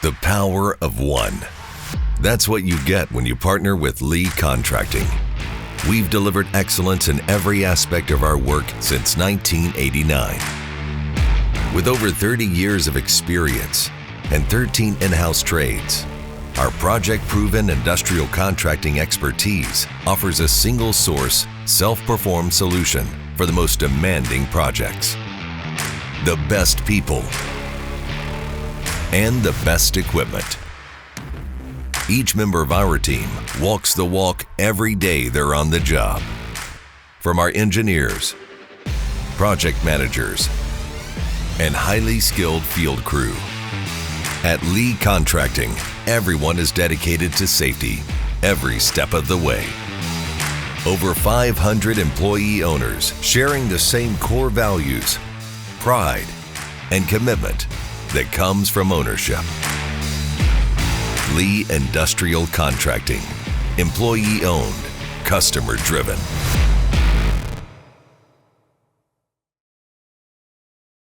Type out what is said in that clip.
The power of one. That's what you get when you partner with Lee Contracting. We've delivered excellence in every aspect of our work since 1989. With over 30 years of experience and 13 in-house trades, our project-proven industrial contracting expertise offers a single-source, self-performed solution for the most demanding projects. The best people and the best equipment. Each member of our team walks the walk every day they're on the job. From our engineers, project managers, and highly skilled field crew. At Lee Contracting, everyone is dedicated to safety every step of the way. Over 500 employee owners sharing the same core values, pride, and commitment that comes from ownership. Lee Industrial Contracting. Employee owned, customer driven.